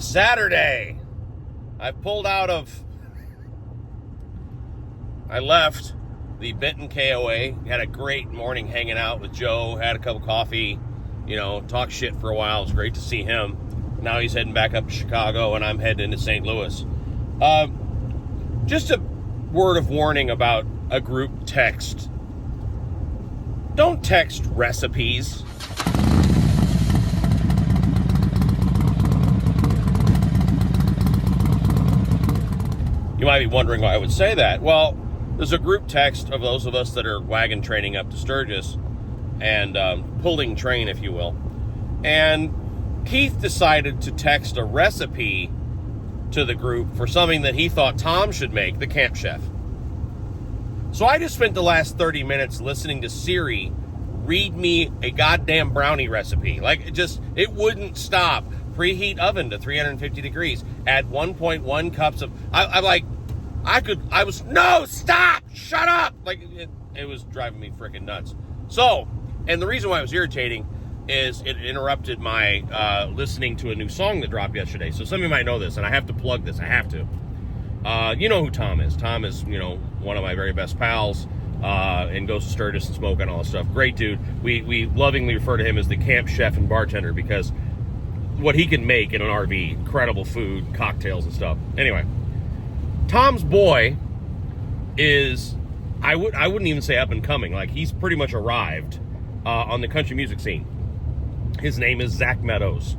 Saturday. I left the Benton KOA, had a great morning hanging out with Joe, had a cup of coffee, talked shit for a while. It was great to see him. Now he's heading back up to Chicago, and I'm heading into St. Louis. Just a word of warning about a group text. Don't text recipes. You might be wondering why I would say that. Well, there's a group text of those of us that are wagon training up to Sturgis and pulling train, if you will. And Keith decided to text a recipe to the group for something that he thought Tom should make, the camp chef. So I just spent the last 30 minutes listening to Siri read me a goddamn brownie recipe. It wouldn't stop. Preheat oven to 350 degrees. Add 1.1 cups of... no, stop! Shut up! It was driving me freaking nuts. So, and the reason why it was irritating is it interrupted my listening to a new song that dropped yesterday. So some of you might know this, and I have to plug this. I have to. You know who Tom is. Tom is, one of my very best pals, and goes to Sturgis and smoke and all that stuff. Great dude. We lovingly refer to him as the camp chef and bartender because what he can make in an RV, incredible food, cocktails and stuff. Anyway, Tom's boy is, I wouldn't even say up and coming. He's pretty much arrived on the country music scene. His name is Zach Meadows.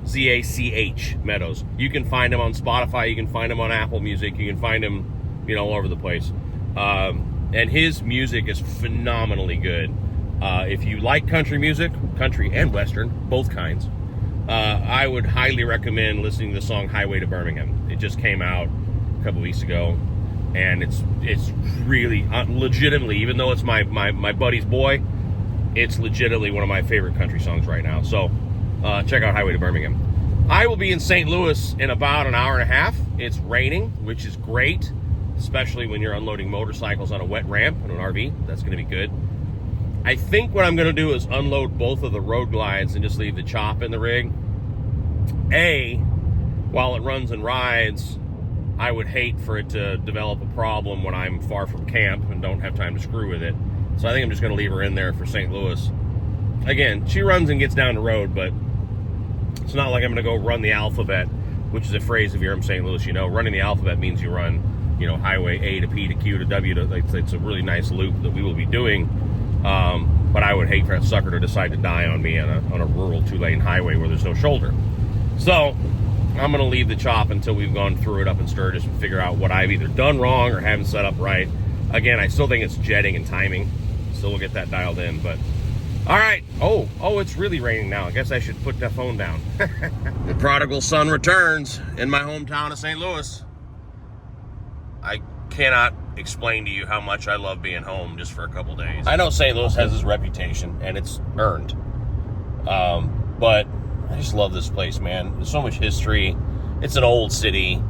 Z-A-C-H Meadows. You can find him on Spotify. You can find him on Apple Music. You can find him, all over the place. And his music is phenomenally good. If you like country music, country and Western, both kinds, I would highly recommend listening to the song Highway to Birmingham. It just came out a couple weeks ago, and it's really, legitimately, even though it's my buddy's boy, it's legitimately one of my favorite country songs right now. So check out Highway to Birmingham. I will be in St. Louis in about an hour and a half. It's raining, which is great, especially when you're unloading motorcycles on a wet ramp in an RV. That's going to be good. I think what I'm going to do is unload both of the road glides and just leave the chop in the rig. While it runs and rides, I would hate for it to develop a problem when I'm far from camp and don't have time to screw with it. So I think I'm just going to leave her in there for St. Louis. Again, she runs and gets down the road, but it's not like I'm going to go run the alphabet, which is a phrase if you're from St. Louis, running the alphabet means you run, highway A to P to Q to W to, it's a really nice loop that we will be doing. But I would hate for that sucker to decide to die on me on a rural 2-lane highway where there's no shoulder. So I'm going to leave the chop until we've gone through it up in Sturgis and figure out what I've either done wrong or haven't set up right. Again, I still think it's jetting and timing, so we'll get that dialed in. But all right. Oh, it's really raining now. I guess I should put that phone down. The prodigal son returns in my hometown of St. Louis. I cannot explain to you how much I love being home just for a couple days. I know St. Louis has this reputation, and it's earned. But I just love this place, man. There's so much history. It's an old city.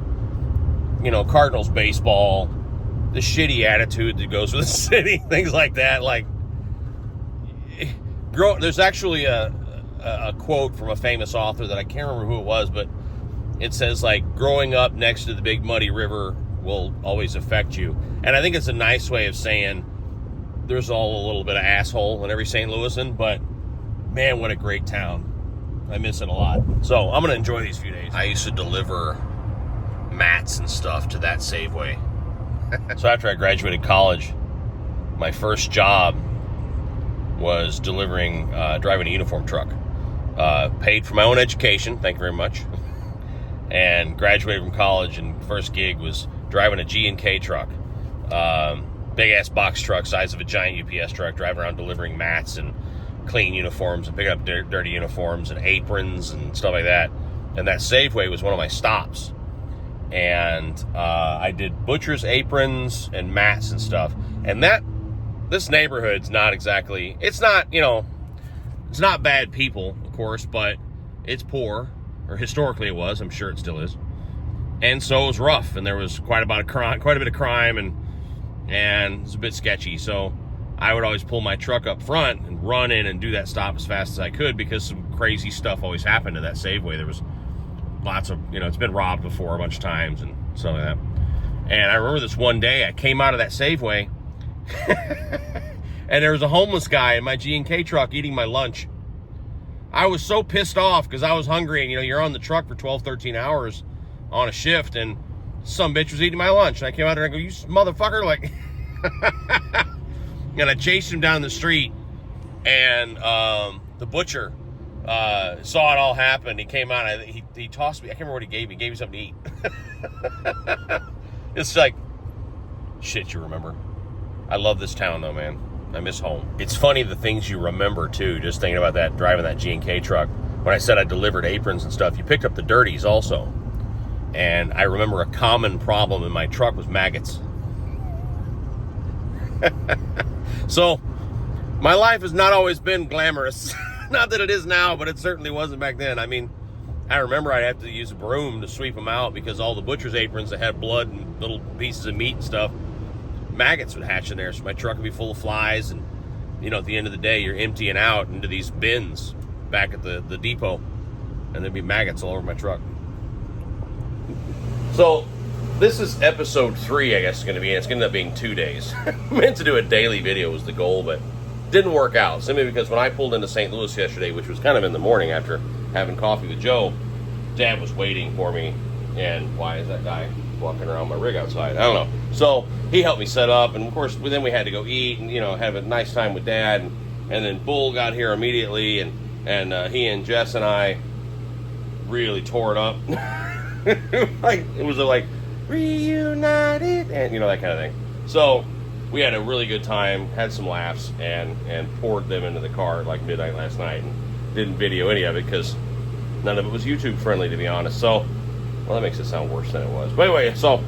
Cardinals baseball, the shitty attitude that goes with the city, things like that. There's actually a quote from a famous author that I can't remember who it was, but it says, growing up next to the big muddy river will always affect you. And I think it's a nice way of saying there's all a little bit of asshole in every St. Louisan, but man, what a great town. I miss it a lot. So I'm going to enjoy these few days. I used to deliver mats and stuff to that Safeway. So after I graduated college, my first job was driving a uniform truck. Paid for my own education, thank you very much. And graduated from college, and first gig was driving a G&K truck. Big ass box truck, size of a giant UPS truck, driving around delivering mats and clean uniforms and picking up dirty uniforms and aprons and stuff like that. And that Safeway was one of my stops. And I did butcher's aprons and mats and stuff. And this neighborhood's not exactly, it's not bad people, of course, but it's poor, or historically it was. I'm sure it still is. And so it was rough, and there was quite a bit of crime, and it was a bit sketchy. So I would always pull my truck up front and run in and do that stop as fast as I could, because some crazy stuff always happened to that Safeway. There was lots of, it's been robbed before a bunch of times and stuff like that. And I remember this one day I came out of that Safeway and there was a homeless guy in my G&K truck eating my lunch. I was so pissed off because I was hungry, and you're on the truck for 12, 13 hours on a shift, and some bitch was eating my lunch. And I came out there and I go, you motherfucker, like, and I chased him down the street, and the butcher saw it all happen. He came out, and he tossed me, I can't remember what he gave me. He gave me something to eat. It's like, shit, you remember. I love this town though, man. I miss home. It's funny the things you remember too, just thinking about that, driving that G&K truck. When I said I delivered aprons and stuff, you picked up the dirties also. And I remember a common problem in my truck was maggots. So, my life has not always been glamorous. Not that it is now, but it certainly wasn't back then. I mean, I remember I'd have to use a broom to sweep them out because all the butcher's aprons that had blood and little pieces of meat and stuff, maggots would hatch in there, so my truck would be full of flies, and at the end of the day you're emptying out into these bins back at the depot, and there'd be maggots all over my truck. So this is episode 3, I guess it's going to be, and it's going to end up being 2 days. I meant to do a daily video was the goal, but didn't work out, simply because when I pulled into St. Louis yesterday, which was kind of in the morning after having coffee with Joe, Dad was waiting for me, and why is that guy walking around my rig outside? I don't know. So he helped me set up, and of course then we had to go eat and have a nice time with Dad, and then Bull got here immediately, and he and Jess and I really tore it up. Like it was like reunited, and that kind of thing. So we had a really good time, had some laughs, and poured them into the car at like midnight last night, and didn't video any of it because none of it was YouTube friendly, to be honest. So, well, that makes it sound worse than it was. But anyway, so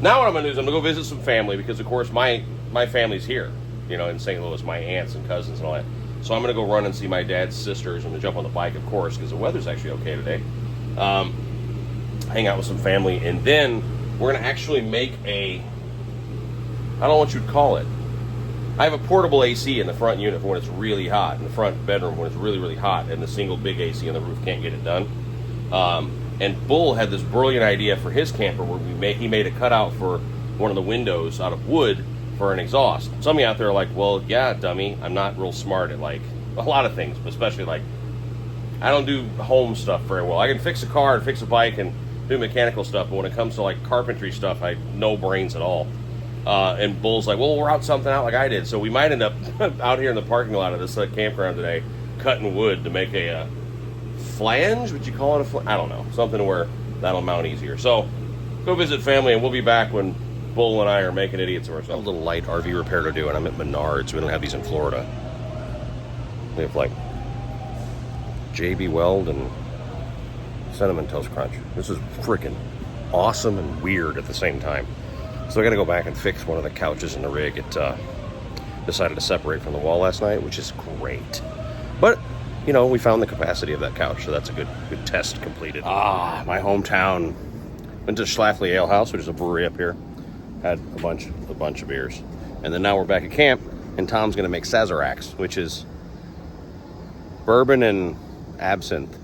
now what I'm going to do is I'm going to go visit some family because, of course, my family's here, in St. Louis, my aunts and cousins and all that. So I'm going to go run and see my dad's sisters. I'm going to jump on the bike, of course, because the weather's actually okay today. Hang out with some family, and then we're going to actually make I don't know what you'd call it. I have a portable AC in the front unit for when it's really hot, in the front bedroom when it's really, really hot, and the single big AC on the roof can't get it done. And Bull had this brilliant idea for his camper where he made a cutout for one of the windows out of wood for an exhaust. Some of you out there are like, well, yeah, dummy, I'm not real smart at like a lot of things, but especially like I don't do home stuff very well. I can fix a car and fix a bike and do mechanical stuff, but when it comes to like carpentry stuff, I have no brains at all. And Bull's like, well, we'll route something out like I did. So we might end up out here in the parking lot of this campground today, cutting wood to make a flange. Would you call it a flange? I don't know. Something where that'll mount easier. So go visit family, and we'll be back when Bull and I are making idiots of ourselves. A little light RV repair to do, and I'm at Menards. We don't have these in Florida. We have like JB Weld and Cinnamon Toast Crunch. This is freaking awesome and weird at the same time. So I got to go back and fix one of the couches in the rig. It decided to separate from the wall last night, which is great. But, we found the capacity of that couch, so that's a good test completed. My hometown. Went to Schlafly Ale House, which is a brewery up here. Had a bunch of beers. And then now we're back at camp, and Tom's going to make Sazeracs, which is bourbon and absinthe.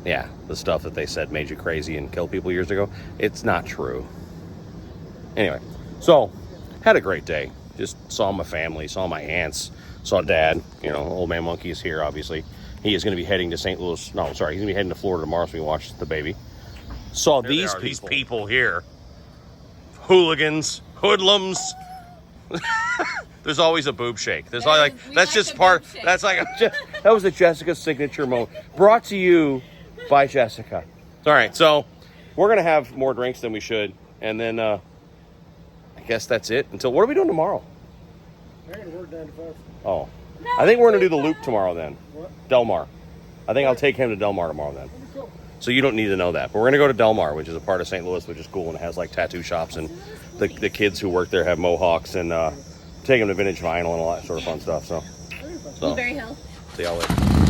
Yeah, the stuff that they said made you crazy and killed people years ago. It's not true. Anyway, so had a great day. Just saw my family, saw my aunts, saw Dad. Old man Monkey is here, obviously. He is going to be heading to St. Louis. No, sorry, he's going to be heading to Florida tomorrow so we can watch the baby. Saw these people here. Hooligans, hoodlums. There's always a boob shake. There's that was a Jessica signature moment. Brought to you by Jessica. All right, so we're going to have more drinks than we should. And then I guess that's it. What are we doing tomorrow? I got to work 9 to 5. Oh. I think we're going to do the loop tomorrow then. What? Del Mar. I think I'll take him to Del Mar tomorrow then. Cool. So you don't need to know that. But we're going to go to Del Mar, which is a part of St. Louis, which is cool, and it has like tattoo shops, and the kids who work there have mohawks, and take them to vintage vinyl and all that sort of fun stuff. So Blueberry Hill. See y'all later.